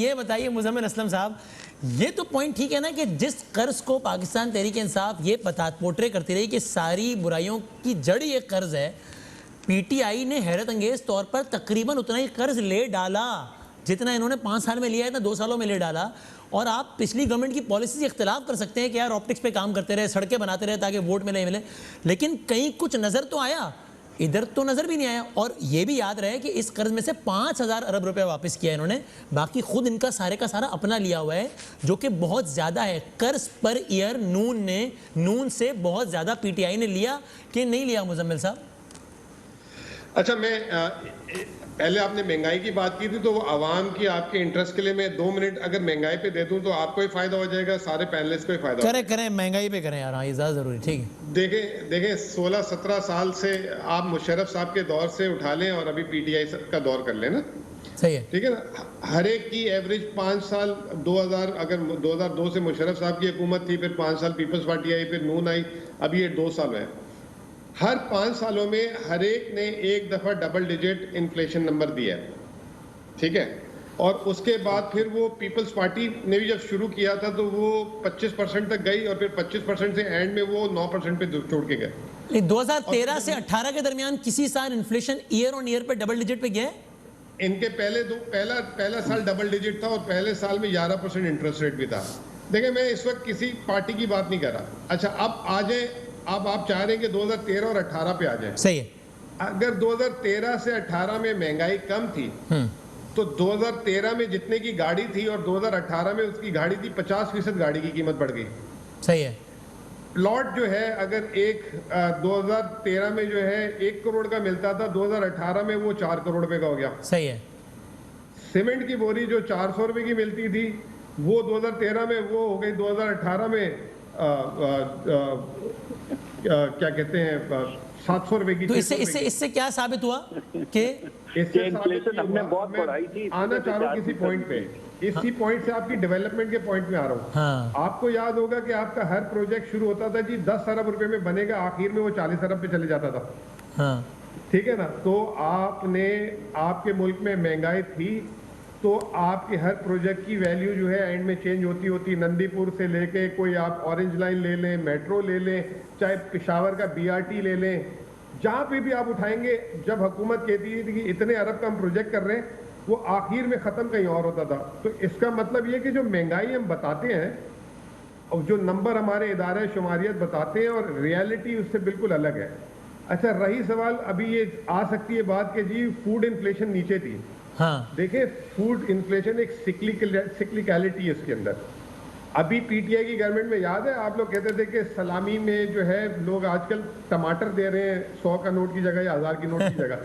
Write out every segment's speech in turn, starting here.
ये बताइए मुज़म्मिल असलम साहब, ये तो पॉइंट ठीक है ना कि जिस कर्ज को पाकिस्तान तहरीक इंसाफ ये पोर्ट्रे करती रही कि सारी बुराइयों की जड़ ये कर्ज है, पीटीआई ने हैरत अंगेज तौर पर तकरीबन उतना ही कर्ज ले डाला जितना इन्होंने 5 साल में लिया है, इतना 2 सालों में ले डाला। और आप पिछली गवर्नमेंट की पॉलिसी से इख्तलाफ कर सकते हैं कि यार ऑप्टिक्स पे काम करते रहे, सड़कें बनाते रहे ताकि वोट मिले, लेकिन कहीं कुछ नज़र तो आया, इधर तो नज़र भी नहीं आया। और ये भी याद रहे कि इस कर्ज में से 5,000 अरब रुपए वापस किया इन्होंने, बाकी खुद इनका सारे का सारा अपना लिया हुआ है, जो कि बहुत ज़्यादा है। कर्ज पर ईयर नून से बहुत ज़्यादा पीटीआई ने लिया कि नहीं लिया मुजम्मिल साहब? अच्छा, पहले आपने महंगाई की बात की थी, तो वो आवाम की आपके इंटरेस्ट के लिए मैं 2 मिनट अगर महंगाई पे दे दूं तो आपको ही फायदा हो जाएगा, सारे पैनलिस्ट को ही फायदा करें महंगाई पे करें यार, हाँ ये ज़्यादा ज़रूरी। ठीक है, देखें 16-17 साल से आप मुशर्रफ साहब के दौर से उठा लें और अभी पीटीआई का दौर कर लें ना, सही है, ठीक है ना। हर एक की एवरेज 5 साल 2000, अगर 2002 से मुशर्रफ साहब की हुकूमत थी, फिर 5 साल पीपल्स पार्टी आई, फिर नून आई, अब ये 2 साल है। हर 5 सालों में हर एक ने एक दफा डबल डिजिट इन्फ्लेशन नंबर दिया है, ठीक है। और उसके बाद फिर वो पीपल्स पार्टी ने भी जब शुरू किया था तो वो 25% तक गई और फिर 25% से एंड में वो 9% पे छोड़ के गए। 2013 से 18 के दरमियान किसी साल इन्फ्लेशन ईयर ऑन ईयर पे डबल डिजिट पे गया है? इनके पहला साल डबल डिजिट था और पहले साल में 11% इंटरेस्ट रेट भी था। देखिए, मैं इस वक्त किसी पार्टी की बात नहीं कर रहा। अच्छा, अब आ जाए, अब आप चाह रहे हैं कि 2013 और 18 पे आ जाए। सही है। अगर 2013 से 18 में महंगाई कम थी तो 2013 में जितने की गाड़ी थी और 2018 में उसकी गाड़ी थी 50% गाड़ी की कीमत बढ़ गई। सही है। प्लॉट जो है अगर 2013 में जो है 1 करोड़ का मिलता था, 2018 में वो 4 करोड़ रुपए का हो गया। सही है। सीमेंट की बोरी जो 400 रुपए की मिलती थी वो 2013 में वो हो गई 2018 में क्या कहते हैं 700 रुपए की। तो इससे क्या साबित हुआ कि इन्फ्लेशन हमने बहुत बढ़ाई थी। आना चाह रहा हूँ किसी पॉइंट पे, इसी पॉइंट से आपकी डेवलपमेंट के पॉइंट में आ रहा हूँ। हाँ। आपको याद होगा कि आपका हर प्रोजेक्ट शुरू होता था जी 10 अरब रुपए में बनेगा, आखिर में वो 40 अरब पे चले जाता था। हाँ। ठीक है ना। तो आपने, आपके मुल्क में महंगाई थी तो आपके हर प्रोजेक्ट की वैल्यू जो है एंड में चेंज होती नंदीपुर से लेके कोई आप ऑरेंज लाइन ले लें, मेट्रो ले लें, चाहे पेशावर का बीआरटी ले लें, जहाँ पे भी आप उठाएंगे, जब हुकूमत कहती है कि इतने अरब का हम प्रोजेक्ट कर रहे हैं, वो आखिर में ख़त्म कहीं और होता था। तो इसका मतलब ये कि जो महंगाई हम बताते हैं और जो नंबर हमारे इदारे शुमारियत बताते हैं और रियलिटी उससे बिल्कुल अलग है। अच्छा, रही सवाल, अभी ये आ सकती है बात कि जी फूड इन्फ्लेशन नीचे थी। हाँ। देखिए, फूड इन्फ्लेशन एक सिक्लिकलिटी है इसके अंदर। अभी पीटीआई की गवर्नमेंट में याद है आप लोग कहते थे कि सलामी में जो है लोग आजकल टमाटर दे रहे हैं 100 का नोट की जगह या 1000 की नोट की जगह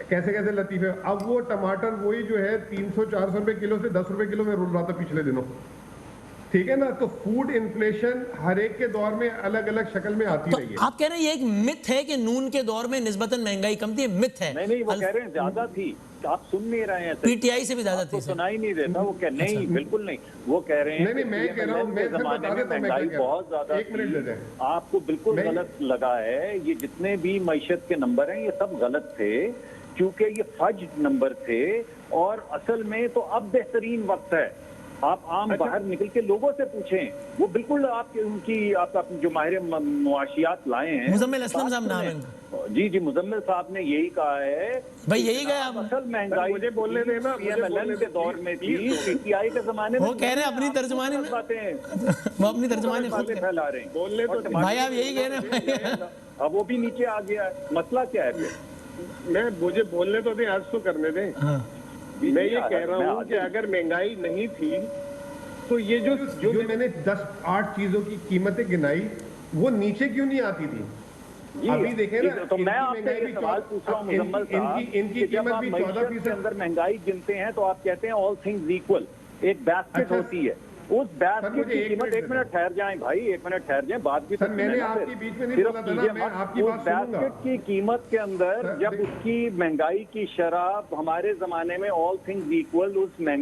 कैसे कैसे लतीफे। अब वो टमाटर वही जो है 300-400 रुपए किलो से 10 रुपए किलो में रुल रहा था पिछले दिनों, ठीक है ना। तो फूड इन्फ्लेशन हर एक के दौर में अलग अलग शक्ल में आती रही है। आप कह रहे हैं ये एक मिथ है कि नून के दौर में निस्बतन महंगाई कम थी? मिथ है। नहीं, वो कह रहे हैं ज्यादा थी, आप सुन नहीं रहे हैं। पीटीआई से भी ज्यादा थी, सुनाई नहीं देता। वो नहीं, बिल्कुल नहीं, वो कह रहे हैं नहीं, मैं कह रहा हूँ, मैं जमाने में महंगाई बहुत ज्यादा। 1 मिनट दे दें। आपको बिल्कुल गलत लगा है। ये जितने भी मईशत के नंबर हैं ये सब गलत थे, क्योंकि ये फज नंबर थे। और असल में तो अब बेहतरीन वक्त है, आप आम बाहर निकल के लोगों से पूछें, वो बिल्कुल आपके उनकी आप जो माहिर मुआशियात लाए हैं। मुजम्मिल असलम साहब नाम है। जी, मुजम्मिल साहब ने यही कहा है भाई, यही गया असल महंगाई मुझे बोलने देना, PMLN के दौर में थी, पीटीआई के जमाने में। वो कह रहे हैं अपनी तर्जुमानी में बातें वो अपनी तर्जुमानी खुद फैला रहे हैं। बोलने तो भाई आप यही कह रहे हैं। अब वो भी नीचे आ गया है, मसला क्या है फिर? मुझे बोलने तो दें, आज तो करने दें। हाँ। मैं ये कह रहा हूँ कि अगर महंगाई नहीं थी तो ये जो मैंने 10-8 चीजों की कीमतें गिनाई वो नीचे क्यों नहीं आती थी? अभी देखें ना, तो मैं आपसे ये सवाल पूछ रहा हूँ मुजम्मिल साहब, इनकी कीमत भी 14% के अंदर महंगाई गिनते हैं तो आप कहते हैं ऑल थिंग्स इक्वल, एक बास्केट होती है, उस बास्केट की कीमत, 1 मिनट ठहर जाएं भाई, 1 मिनट ठहर जाएं, बात भी मैंने आपके बीच में नहीं बोला था ना, मैं आपकी बात सुनूंगा। बास्केट की कीमत के अंदर जब उसकी महंगाई की शरह हमारे जमाने में ऑल थिंग्स इक्वल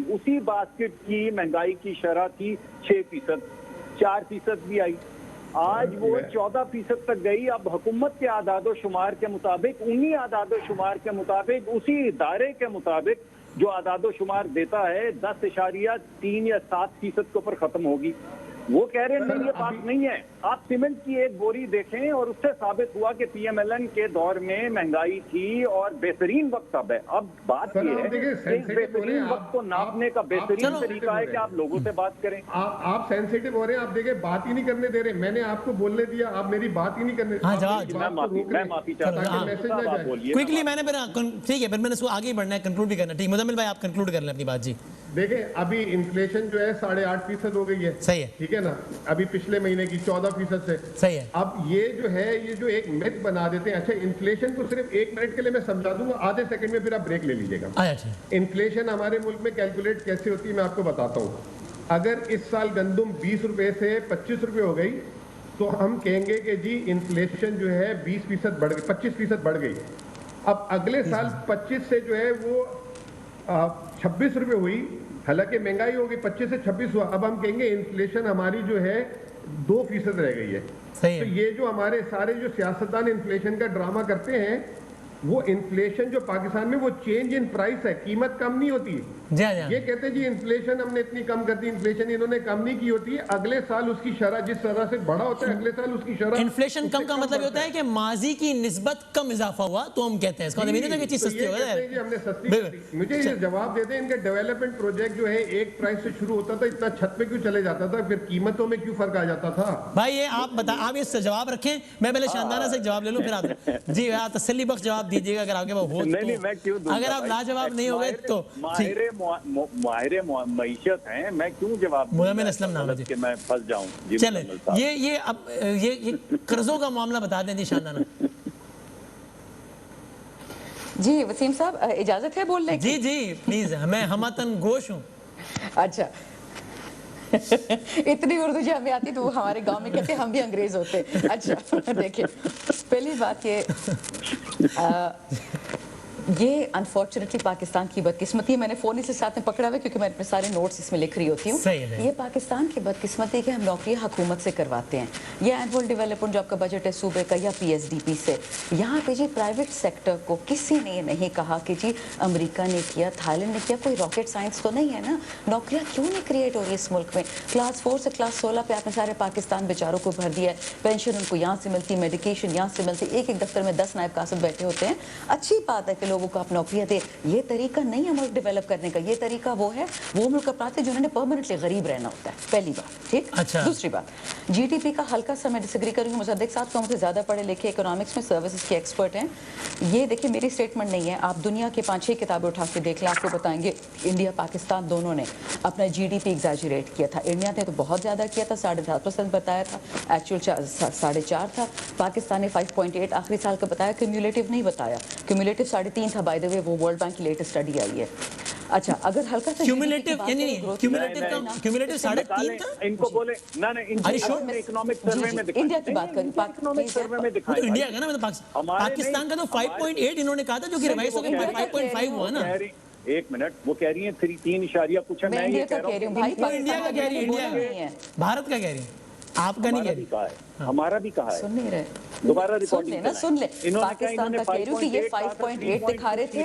उसी बास्केट की महंगाई की शरह थी 6%, 4% भी आई, आज वो 14% तक गई। अब हुकूमत के आदादो शुमार के मुताबिक, उन्हीं आदादो शुमार के मुताबिक, उसी इदारे के मुताबिक जो आदादो शुमार देता है 10.3 या 7% के ऊपर खत्म होगी। वो कह रहे हैं नहीं, ये बात नहीं है। आप सीमेंट की एक बोरी देखें और उससे साबित हुआ कि पीएमएलएन के दौर में महंगाई थी और बेहतरीन वक्त अब है। अब बात ये है कि इस बेहतरीन वक्त को नापने का बेहतरीन तरीका है कि आप लोगों से बात करें। आप सेंसिटिव हो रहे हैं, आप देखिए बात ही नहीं करने दे रहे। मैंने आपको बोलने दिया, आप मेरी बात ही नहीं करने दे रहे। मैं माफी चाहता हूं। क्विकली मैंने फिर ठीक है, फिर मैंने इसको आगे ही बढ़ना है, कंक्लूड भी करना है। ठीक, मुजम्मिल भाई आप कंक्लूड कर लें अपनी बात जी। देखिए अभी इन्फ्लेशन जो है 8.5% हो गई है। सही है, ठीक है ना, अभी पिछले महीने की 14% से। सही है। अब ये जो है, ये जो एक मिथ बना देते हैं। अच्छा, इन्फ्लेशन को सिर्फ 1 मिनट के लिए मैं समझा दूंगा, आधे सेकंड में फिर आप ब्रेक ले लीजिएगा। इन्फ्लेशन हमारे मुल्क में कैलकुलेट कैसे होती है मैं आपको बताता हूँ। अगर इस साल गंदुम 20 रुपए से 25 रुपए हो गई तो हम कहेंगे कि जी इन्फ्लेशन जो है 20% बढ़ गई, 25% बढ़ गई। अब अगले साल 25 से जो है वो 26 रुपए हुई, हालांकि महंगाई होगी, 25 से 26 हुआ। अब हम कहेंगे इन्फ्लेशन हमारी जो है 2% रह गई है। तो ये जो हमारे सारे जो सियासतदान इन्फ्लेशन का ड्रामा करते हैं, वो इन्फ्लेशन जो पाकिस्तान में वो चेंज इन प्राइस है, कीमत कम नहीं होती। ये कहते हैं जी इन्फ्लेशन हमने इतनी कम कर दी, इन्फ्लेशन इन्होंने कम नहीं की होती है। अगले साल उसकी शरह जिस तरह से बढ़ा होता है, अगले साल उसकी शरह। इन्फ्लेशन कम का मतलब होता है कि माजी की निस्बत कम इजाफा हुआ, तो हम कहते हैं इसका मतलब नहीं है कि चीज सस्ती हो गई। हमने सस्ती। मुझे ये जवाब देते हैं, इनके डेवलपमेंट प्रोजेक्ट जो है एक प्राइस से शुरू होता था, इतना छत पे क्यों चले जाता था, फिर कीमतों में क्यों फर्क आ जाता था? भाई ये आप बता, आप ये जवाब रखें, मैं पहले शानदाना से जवाब ले लूं, फिर आप जी आप तसल्ली बख्श जवाब दीजिएगा अगर आपके पास हो। नहीं, मैं क्यों दूंगा? अगर आप लाजवाब नहीं हो गए तो माहिर मईशत हैं, मैं क्यों जवाब मुजम्मिल असलम नाम है, कि मैं फंस जाऊं। चले ये अब ये कर्जों का मामला बता दें जी शानदाना जी। वसीम साहब इजाजत है बोलने की? जी जी प्लीज, मैं हमतन गोश हूँ। अच्छा इतनी उर्दू जो हमें आती तो वो हमारे गांव में कहते हम भी अंग्रेज होते। अच्छा देखिए, पहली बात ये अनफॉर्चुनेटली पाकिस्तान की बदकिस्मती है। मैंने फ़ोन इसे साथ में पकड़ा हुआ क्योंकि मैं अपने सारे नोट्स इसमें लिख रही होती हूँ। ये पाकिस्तान की बदकिस्मती कि हम नौकरियाँ हुकूमत से करवाते हैं, ये एनुअल डेवलपमेंट जो आपका बजट है सूबे का या PSDP से। यहाँ पे जी प्राइवेट सेक्टर को किसी ने नहीं कहा कि जी अमेरिका ने किया, थाईलैंड ने किया, कोई रॉकेट साइंस तो नहीं है ना। नौकरियाँ क्यों नहीं क्रिएट हो रही इस मुल्क में? क्लास 4 से क्लास 16 पे आपने सारे पाकिस्तान बेचारों को भर दिया है। पेंशन उनको यहाँ से मिलती, मेडिकेशन यहाँ से मिलती, एक एक दफ्तर में 10 नायब कासिद बैठे होते हैं। अच्छी बात है कि लोगों को आप नौकरियां दे, ये तरीका नहीं है मुल्क डेवलप करने का। ये तरीका वो है, वो मुल्क अपनाते जिन्होंने परमानेंटली गरीब रहना होता है, पहली बात। ठीक। अच्छा। दूसरी बात, GDP का हल्का सा मैं डिसएग्री करूंगी। मुसद्दिक साहब तो मुझसे ज्यादा पढ़े लिखे इकोनॉमिक्स में सर्विसेज के एक्सपर्ट हैं। ये देखिए मेरी स्टेटमेंट नहीं है, आप दुनिया के 5-6 किताबें उठा के देख लें, आपको बताएंगे इंडिया पाकिस्तान दोनों ने अपना GDP एग्जैजरेट किया था। इंडिया ने तो बहुत ज्यादा किया था, 7.5% बताया था, एक्चुअल 4.5 था। पाकिस्तान ने 5.8 आखिरी साल का बताया, क्यूमुलेटिव नहीं बताया। क्यूमुलेटिव 3.5 था, बाय द वे वो वर्ल्ड बैंक की लेटेस्ट स्टडी आई है। अच्छा, अगर हल्का सा क्यूमुलेटिव यानी क्यूमुलेटिव 3.5 था, इनको बोले ना इकोनॉमिक सर्वे में दिखाया, इंडिया की बात करें, इकोनॉमिक सर्वे में दिखाया, इंडिया का ना, मतलब पाकिस्तान का तो 5.8 इन्होंने कहा था, जो कि रिवाइज हो गया 5.5 हुआ ना। एक मिनट, वो कह रही है 3.3 कुछ है। मैं ये कह रहा हूँ भाई, इंडिया का कह रही है, इंडिया भारत का कह रही है, आपका नहीं कह रही। हमारा भी कहा है, सुन नहीं रहे, दोबारा सुन ले ना, सुन ले। पाकिस्तान का कह रही हूँ कि ये 5.8 दिखा रहे थे,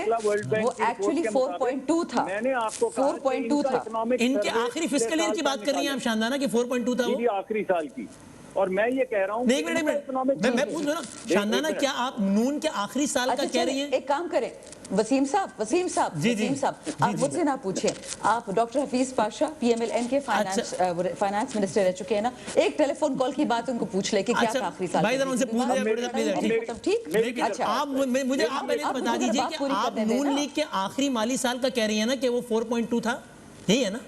वो एक्चुअली 4.2 था। मैंने आपको 4.2 था। इनके आखिरी फिस्कल ईयर की बात कर रही हैं आप शानदाना की, 4.2 था वो आखिरी साल की। और मैं ये कह रहा हूँ, एक मिनट मैं पूछ रहा हूँ शानदाना, क्या आप नून के आखिरी साल का कह रही हैं? एक काम करें वसीम साहब, आप मुझसे ना पूछें, आप डॉक्टर हफीज पाशा PMLN के फाइनेंस मिनिस्टर रह चुके हैं ना, एक टेलीफोन कॉल की बात उनको पूछ ले कि क्या आखिरी साल। भाई उनसे पूछ ले, ठीक। अच्छा, आप मुझे आप पहले बता दीजिए कि आप नून लीग के आखिरी माली साल का कह रही है ना कि वो 4.2 था, यही है ना?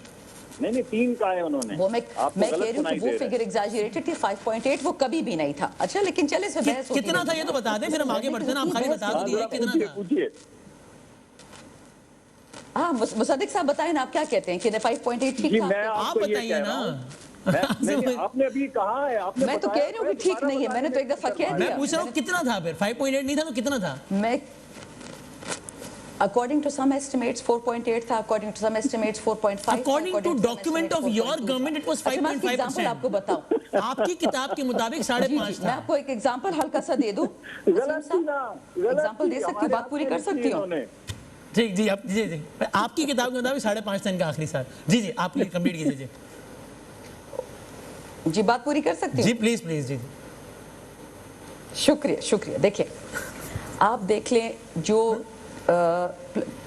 नहीं 3 का है उन्होंने। वो मैं कह रही हूँ कि वो फिगर एग्जैजरेटेड थी, 5.8 वो कभी भी नहीं था। अच्छा, लेकिन चले इसमें बहस होती है। कितना था ये तो बता दें, फिर हम आगे बढ़ते हैं ना। आप खाली बता दीजिए कितना था। हाँ, मुसद्दिक साहब बताएं ना, आप क्या कहते हैं कि 5.8 ठीक था? आप बताइए ना। आपने अभी कहा है, आपने मैं तो कह रही हूँ कि ठीक नहीं है, मैंने तो एक दफा कह दिया। मैं पूछ रहा हूँ कितना था फिर? 5.8 नहीं था तो कितना था? मैं according to some estimates 4.8 था, according to some estimates 4.5, according to document of your government it was 5.5%। Example आपको बताऊं, आपकी किताब के मुताबिक 5.5 था। मैं आपको एक एग्जांपल हल्का सा दे दूं, एग्जांपल दे सकती हूँ, बात पूरी कर सकती हूँ। ठीक जी, आप जी जी आपकी किताब के मुताबिक 5.5 टन का आखिरी साल। जी जी, आप कंप्लीट कीजिए जी। जी बात पूरी कर सकती हूँ? जी प्लीज प्लीज जी। शुक्रिया शुक्रिया। देखिए आप देख लें जो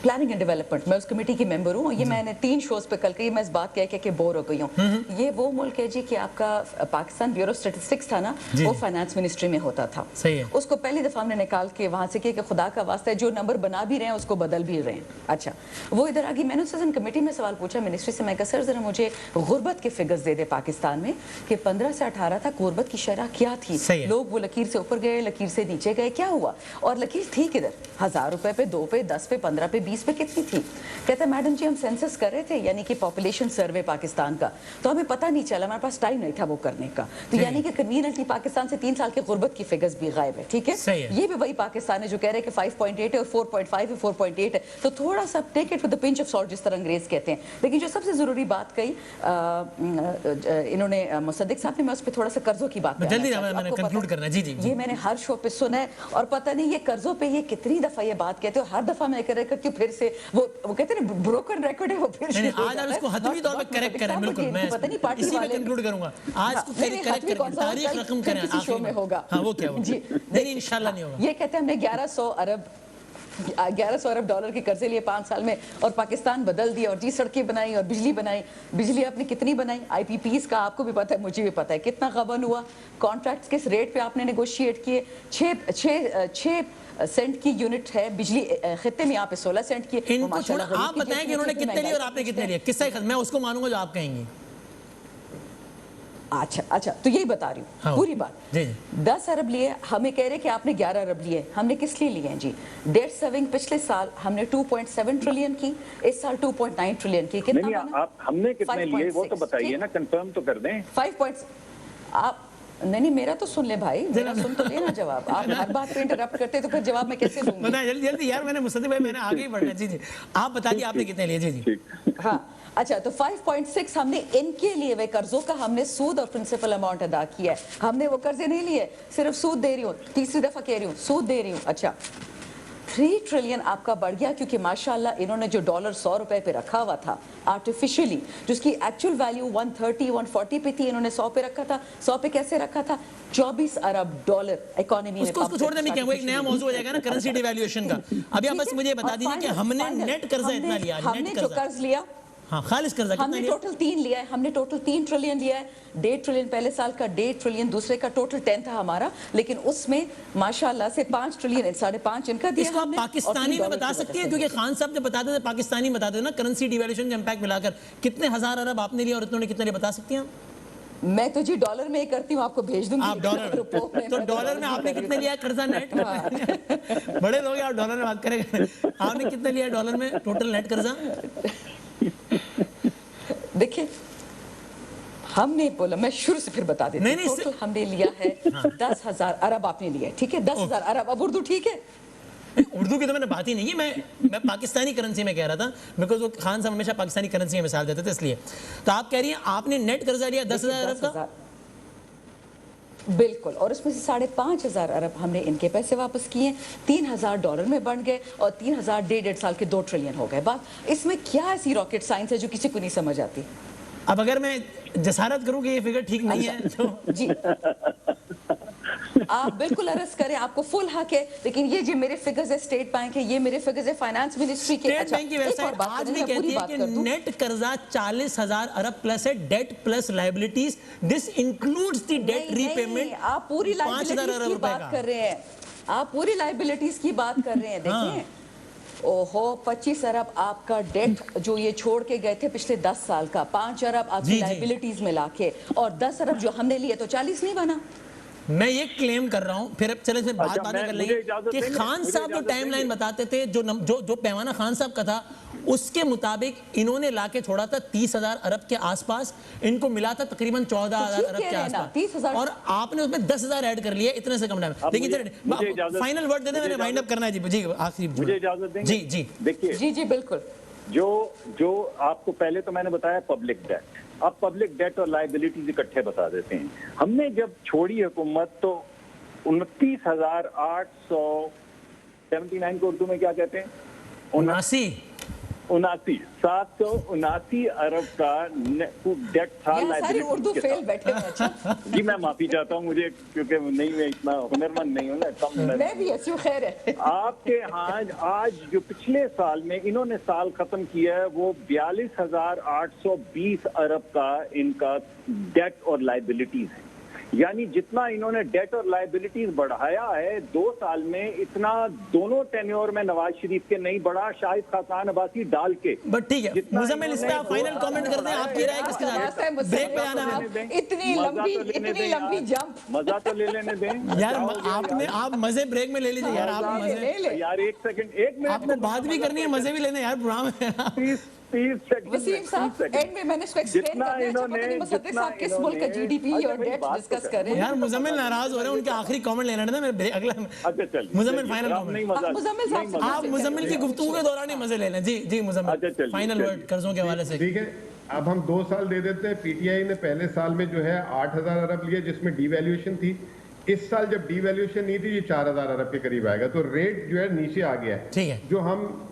प्लानिंग एंड डेवलपमेंट, मैं उस कमेटी की मेंबर हूँ। ये मैंने 3 शोज पे कल कही, मैं इस बात कह के बोर हो गई हूँ। ये वो मुल्क है जी कि आपका पाकिस्तान ब्यूरो स्टैटिस्टिक्स था ना, वो फाइनेंस मिनिस्ट्री में होता था। सही है। उसको पहली दफा हमने निकाल के वहां से किया कि खुदा का वास्ता है जो नंबर बना भी रहे हैं उसको बदल भी रहे हैं। अच्छा वो इधर आ गई, मैंने उस दिन कमेटी में सवाल पूछा मिनिस्ट्री से, मैं कहा सर जरा मुझे गुर्बत के फिगर्स दे दे पाकिस्तान में कि 15 से 18 तक गुर्बत की शरह क्या थी, लोग वो लकीर से ऊपर गए लकीर से नीचे गए, क्या हुआ, और लकीर थी किधर, 1000 रुपए पे, 2 पे, 10 पे, 15 पे, 20 पे कितनी थी। कहता है मैडम जी हम सेंसस कर रहे थे, यानी कि पॉपुलेशन सर्वे पाकिस्तान का, तो हमें पता नहीं चला, हमारे पास टाइम नहीं था वो करने का, तो यानी कि कन्वीनियंटली पाकिस्तान से 3 साल के गुर्बत की फिगर्स भी गायब है। ठीक है, ये भी वही पाकिस्तान है जो कह रहे हैं कि 5.8 है और 4.5 है, 4.8 है, तो थोड़ा सा take it with the pinch of salt जिस तरह अंग्रेज कहते हैं। लेकिन जो सबसे जरूरी बात कही इन्होंने मुसद्दिक साहब ने, मैं उस पर थोड़ा सा कर्जों की बात जल्दी मैंने कंक्लूड करना है। जी जी, ये मैंने हर शो पे सुना है और पता नहीं ये कर्जों पे ये कितनी दफा ये बात कहते हो, हर दफा मैं करती हूँ फिर से वो कहते हैं ब्रोकन रिकॉर्ड है वो फिर से। आज आप इसको हतमी तौर पे करेक्ट करें, बिल्कुल मैं इसी में कंक्लूड करूंगा। आज को करेक्ट करें, तारीख रकम करें, किसी शो में होगा। हां वो क्या होगा जी, नहीं इंशाल्लाह नहीं होगा। ये कहते हैं हमने 1100 अरब डॉलर के कर्जे लिए 5 साल में और पाकिस्तान बदल दिया और जी सड़कें बनाई और बिजली बनाई। बिजली आपने कितनी बनाई, आईपीपीस का आपको भी पता है मुझे भी पता है कितना गबन हुआ, कॉन्ट्रैक्ट्स किस रेट पे आपने नेगोशिएट किए, 6 सेंट की यूनिट है बिजली खित्ते में, आप 16 सेंट की। इनको छोड़ आप बताएं कि उन्होंने कितने लिए और आपने कितने लिए, किससे मैं उसको मानूंगा जो आप कहेंगे। अच्छा तो यही बता रही हूँ। हाँ, पूरी बात जी। 10 अरब लिए, हमें कह रहे कि आपने 11 अरब लिए, हमने किस लिए लिए हैं जी। डेट सर्विंग पिछले साल हमने 2.7 ट्रिलियन की, इस साल 2.9 ट्रिलियन की। कितना आप हमने कितने लिए वो तो बताइए ना, कंफर्म तो कर दें। 5 आप नहीं मेरा तो सुन ले भाई, मेरा सुन तो लेना जवाब। आप हर बात पे इंटरप्ट करते तो फिर जवाब मैं कैसे दूंगी। बताएं जल्दी जल्दी यार, मैंने मुसद्दिक भाई मैंने आगे ही बढ़ना। जी जी आप बता दिए आपने कितने लिए। जी जी हाँ अच्छा तो 5.6 हमने इनके लिए वे कर्जों का हमने सूद और प्रिंसिपल अमाउंट अदा किया है। हमने वो कर्जे नहीं लिए, सिर्फ सूद दे रही हूँ, तीसरी दफा कह रही हूँ सूद दे रही हूँ। अच्छा 3 ट्रिलियन आपका बढ़ गया क्योंकि माशाल्लाह इन्होंने जो डॉलर 100 रुपए पे रखा हुआ था आर्टिफिशियली, जिसकी एक्चुअल वैल्यू 130 140 पे थी, इन्होंने 100 पे रखा था। 100 पे कैसे रखा था, 24 अरब डॉलर इकोनॉमी में। उसको छोड़ दें क्या, वो एक नया मौजूद हो जाएगा ना करेंसी डिवैल्यूएशन का। अभी आप बस मुझे बता दीजिए कि हमने नेट कर्जा इतना लिया, हमने जो कर्ज लिया, हाँ खालिस कर्जा हमने टोटल 3 लिया है, हमने टोटल 3 ट्रिलियन लिया है। 1.5 ट्रिलियन पहले साल का, 1.5 ट्रिलियन दूसरे का, टोटल 10 था हमारा, लेकिन उसमें माशाल्लाह से 5 ट्रिलियन 5.5 इनका दिया। इसको आप पाकिस्तानी में बता सकती हैं, क्योंकि खान साहब जब बताते थे पाकिस्तानी बताते थे ना, करेंसी डिवैल्यूएशन का इंपैक्ट मिलाकर कितने हजार अरब आपने लिया और इन्होंने कितने लिए बता सकती हैं। मैं तो जी डॉलर में ही करती हूँ, आपको भेज दूंगी। आप डॉलर तो डॉलर में आपने कितने लिया कर्जा नेट? बड़े लोग आप डॉलर में बात करेंगे, आपने कितने लिया डॉलर में टोटल नेट कर्जा? देखिए हमने बोला, मैं शुरू से फिर बता देती हूँ, टोटल हमने लिया है 10,000 अरब आपने लिया है, ठीक है 10,000 अरब। अब उर्दू ठीक है, उर्दू की तो मैंने बात ही नहीं की, मैं पाकिस्तानी करेंसी में कह रहा था, बिकॉज वो खान साहब हमेशा पाकिस्तानी करेंसी में मिसाल देते थे इसलिए। तो आप कह रही हैं आपने नेट कर्जा लिया 10,000 अरब का? बिल्कुल, और उसमें से 5,500 अरब हमने इनके पैसे वापस किए, 3,000 डॉलर में बन गए और 3,000 1.5 साल के 2 ट्रिलियन हो गए। बात इसमें क्या ऐसी रॉकेट साइंस है जो किसी को नहीं समझ आती। अब अगर मैं जसारत करूं कि ये फिगर ठीक नहीं है तो जी आप बिल्कुल अरज करें, आपको फुल हक है, लेकिन ये जो मेरे फिगर्स है स्टेट बैंक है, ये मेरे फिगर्स है फाइनेंस मिनिस्ट्री के। स्टेट बैंक की वेबसाइट आज भी कहती है कि नेट कर्जा 40,000 अरब प्लस है, debt plus liabilities, this includes the debt repayment. आप पूरी लायबिलिटीज की बात कर रहे हैं, आप पूरी लायबिलिटीज की बात कर रहे हैं। देखिए ओहो 25 अरब आपका डेट जो ये छोड़ के गए थे पिछले 10 साल का, 5 अरब आपकी लायबिलिटीज में लाके, और 10 अरब जो हमने लिए तो 40 नहीं बना। मैं ये क्लेम कर रहा हूं, फिर चले इसमें बात कर लेंगे कि खान साहब जो टाइमलाइन बताते थे, जो पैमाना खान साहब का था, उसके मुताबिक इन्होंने लाके छोड़ा था 30,000 अरब के आसपास, इनको मिला था तकरीबन 14,000 अरब के आसपास, और आपने उसमें 10,000 ऐड कर लिए इतने से कम टाइम। लेकिन फाइनल वर्ड दे दे, मैंने वाइंड अप करना है जी। आखिरी मुझे इजाजत देंगे? जी जी देखिए जी बिल्कुल। जो आपको पहले तो मैंने बताया पब्लिक डेट, अब पब्लिक डेट और लायबिलिटीज इकट्ठे बता देते हैं। हमने जब छोड़ी हुकूमत तो 29,879 को उर्दू में क्या कहते हैं? 779 अरब का डेट था। यहाँ सारी उर्दू फेल बैठे हैं। अच्छा जी मैं माफी चाहता हूँ, मुझे क्योंकि नहीं, मैं इतना हुनरमंद नहीं हूँ ना, कम मैं भी ऐसी हूँ, खैर है। आपके यहाँ आज जो पिछले साल में इन्होंने साल खत्म किया है वो 42,820 अरब का इनका डेट और लाइबिलिटीज है। यानी जितना इन्होंने डेट और लाइबिलिटीज बढ़ाया है 2 साल में, इतना दोनों टेन्योर में नवाज शरीफ के नहीं बढ़ा, शाहिद खाकान अब्बासी डाल के। बट ठीक है मुजम्मिल, इस पे आप फाइनल कमेंट करते हैं, आपकी राय किसके साथ? ब्रेक पे आना है। इतनी लंबी जंप, मजा तो ले लेने दें यार। आप मजे ब्रेक में ले लीजिए यार, आप मजे यार। एक मिनट आपको बात भी करनी है, मजे भी लेने यार प्रोग्राम में। वसीम साहब एंड में मैंने इसको एक्सप्लेन करना है, पता नहीं मुसद्दिक साहब किस मुल्क का जीडीपी और डेट डिस्कस कर रहे हैं। यार मुजम्मिल नाराज हो रहे हैं, उनके आखिरी कमेंट लेना था मेरे अगला। अच्छा चल मुजम्मिल फाइनल कमेंट। मुजम्मिल साहब आप मुजम्मिल की गुफ्तगू के दौरान ही मजे ले लें। जी मुजम्मिल फाइनल वर्ड कर्जों के हवाले से। ठीक है, अब हम 2 साल दे देते हैं। पीटीआई ने पहले साल में जो है 8,000 अरब लिए जिसमें डीवैल्यूएशन थी। इस साल जब डीवैल्यूएशन नहीं थी, ये 4,000 अरब के करीब आएगा, तो रेट जो है नीचे आ गया है। ठीक है, जो हम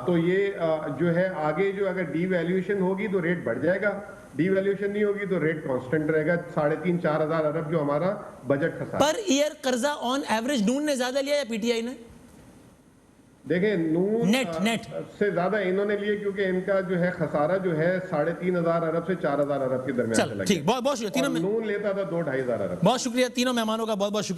तो ये जो है आगे जो अगर डीवैल्यूएशन होगी तो रेट बढ़ जाएगा, डीवैल्यूएशन नहीं होगी तो रेट कांस्टेंट रहेगा। 3,500-4,000 अरब जो हमारा बजट खसा। पर ईयर कर्जा ऑन एवरेज नून ने ज्यादा लिया या पीटीआई ने? देखें नून नेट से ज्यादा इन्होंने लिए, क्योंकि इनका जो है खसारा जो है 3,500 अरब से 4,000 अरब के दरमियान। ठीक, बहुत शुक्रिया। तीनों नून लेता था 2-2.5 हज़ार अरब। बहुत शुक्रिया तीनों मेहमानों का, बहुत शुक्रिया।